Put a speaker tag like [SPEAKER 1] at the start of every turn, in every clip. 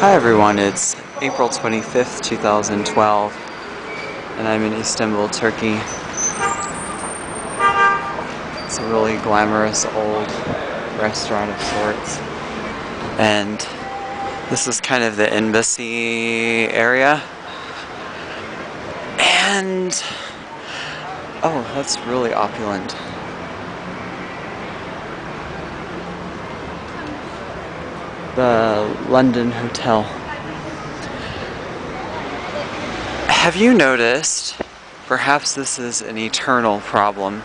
[SPEAKER 1] Hi everyone, it's April 25th, 2012, and I'm in Istanbul, Turkey. It's a really glamorous old restaurant of sorts, and this is kind of the embassy area. And oh, that's really opulent. The London Hotel. Have you noticed, perhaps this is an eternal problem,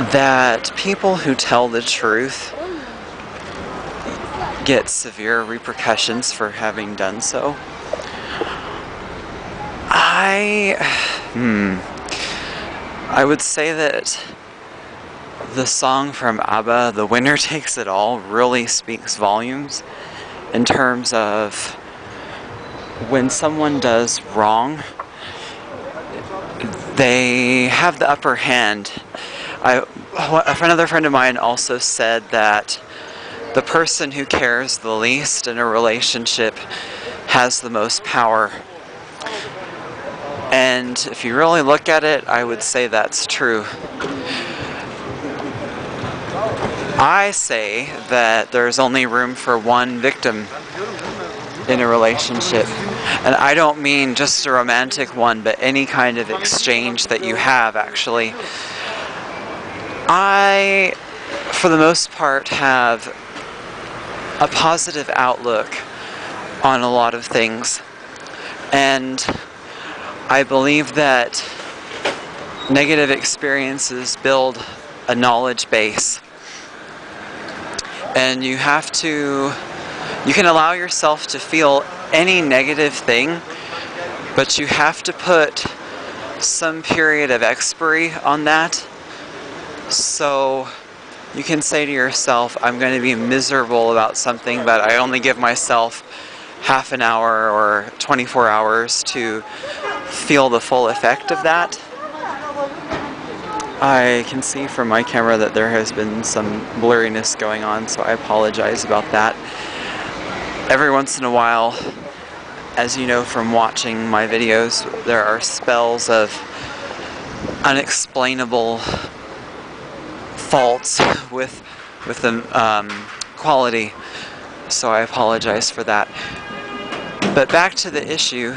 [SPEAKER 1] that people who tell the truth get severe repercussions for having done so? I would say that the song from ABBA, "The Winner Takes It All," really speaks volumes in terms of when someone does wrong, they have the upper hand. Another friend of mine also said that the person who cares the least in a relationship has the most power. And if you really look at it, I would say that's true. I say that there's only room for one victim in a relationship. And I don't mean just a romantic one, but any kind of exchange that you have, actually. I, for the most part, have a positive outlook on a lot of things. And I believe that negative experiences build a knowledge base. And you can allow yourself to feel any negative thing, but you have to put some period of expiry on that. So you can say to yourself, I'm going to be miserable about something, but I only give myself half an hour or 24 hours to feel the full effect of that. I can see from my camera that there has been some blurriness going on, so I apologize about that. Every once in a while, as you know from watching my videos, there are spells of unexplainable faults with the quality, so I apologize for that. But back to the issue,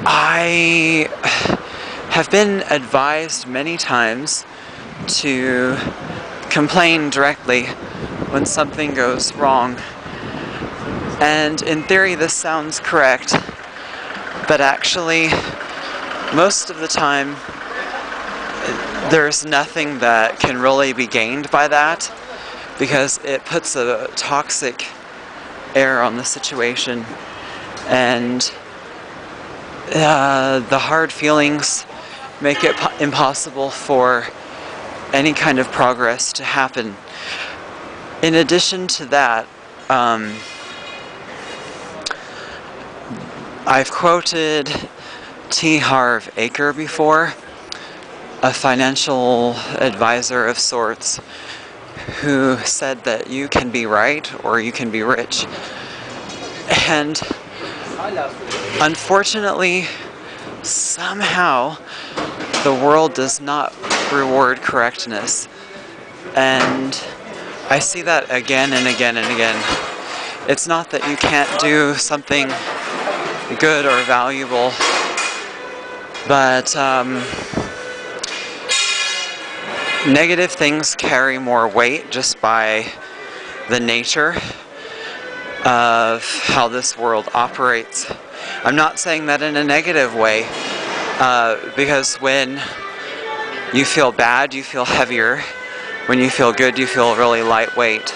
[SPEAKER 1] I have been advised many times to complain directly when something goes wrong. And in theory this sounds correct, but actually most of the time there's nothing that can really be gained by that, because it puts a toxic air on the situation, and the hard feelings make it impossible for any kind of progress to happen. In addition to that, I've quoted T. Harv Eker before, a financial advisor of sorts, who said that you can be right or you can be rich. And unfortunately, somehow the world does not reward correctness. And I see that again and again and again. It's not that you can't do something good or valuable, but negative things carry more weight just by the nature of how this world operates. I'm not saying that in a negative way, because when you feel bad, you feel heavier. When you feel good, you feel really lightweight.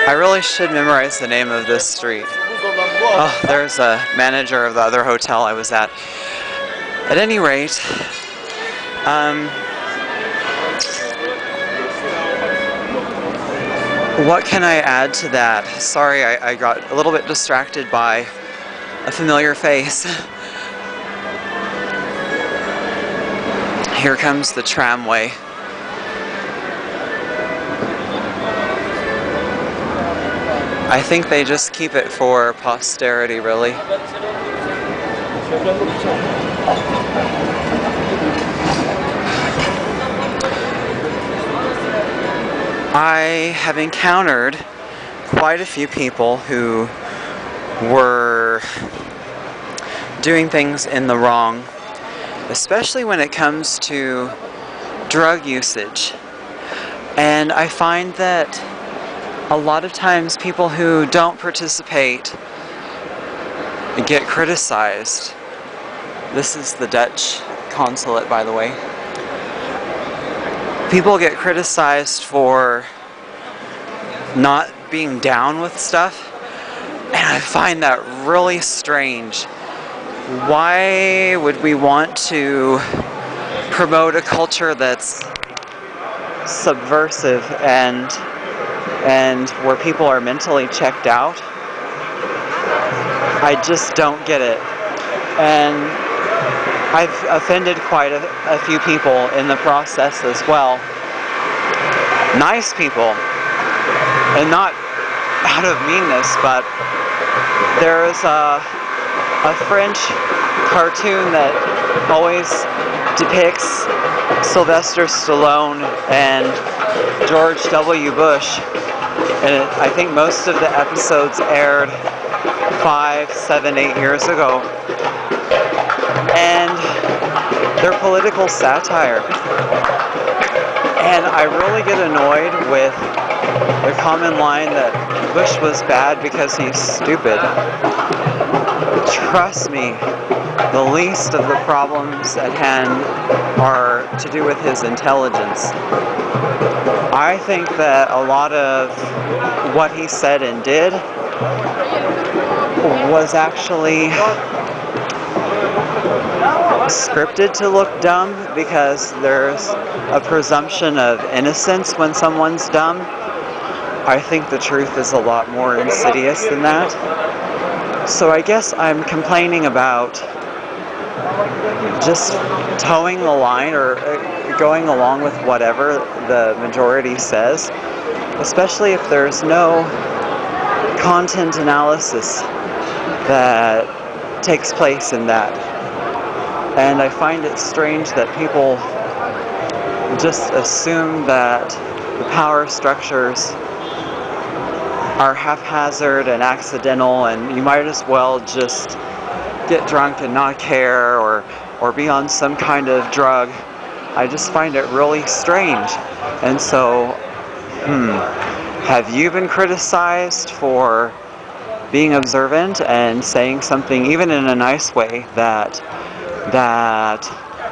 [SPEAKER 1] I really should memorize the name of this street. Oh, there's a manager of the other hotel I was at. At any rate, what can I add to that? Sorry, I got a little bit distracted by a familiar face. Here comes the tramway. I think they just keep it for posterity, really. I have encountered quite a few people who were doing things in the wrong, especially when it comes to drug usage. And I find that a lot of times people who don't participate get criticized. This is the Dutch consulate, by the way. People get criticized for not being down with stuff, and I find that really strange. Why would we want to promote a culture that's subversive and where people are mentally checked out? I just don't get it. And I've offended quite a few people in the process as well. Nice people. And not out of meanness, but there is a French cartoon that always depicts Sylvester Stallone and George W. Bush. And I think most of the episodes aired 5, 7, 8 years ago. And they're political satire. And I really get annoyed with the common line that Bush was bad because he's stupid. Trust me, the least of the problems at hand are to do with his intelligence. I think that a lot of what he said and did was actually scripted to look dumb, because there's a presumption of innocence when someone's dumb. I think the truth is a lot more insidious than that. So I guess I'm complaining about just towing the line or going along with whatever the majority says, especially if there's no content analysis that takes place in that. And I find it strange that people just assume that the power structures are haphazard and accidental, and you might as well just get drunk and not care, or be on some kind of drug. I just find it really strange. And so, have you been criticized for being observant and saying something, even in a nice way, that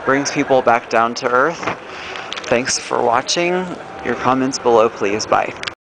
[SPEAKER 1] brings people back down to earth? Thanks for watching. Your comments below, please. Bye.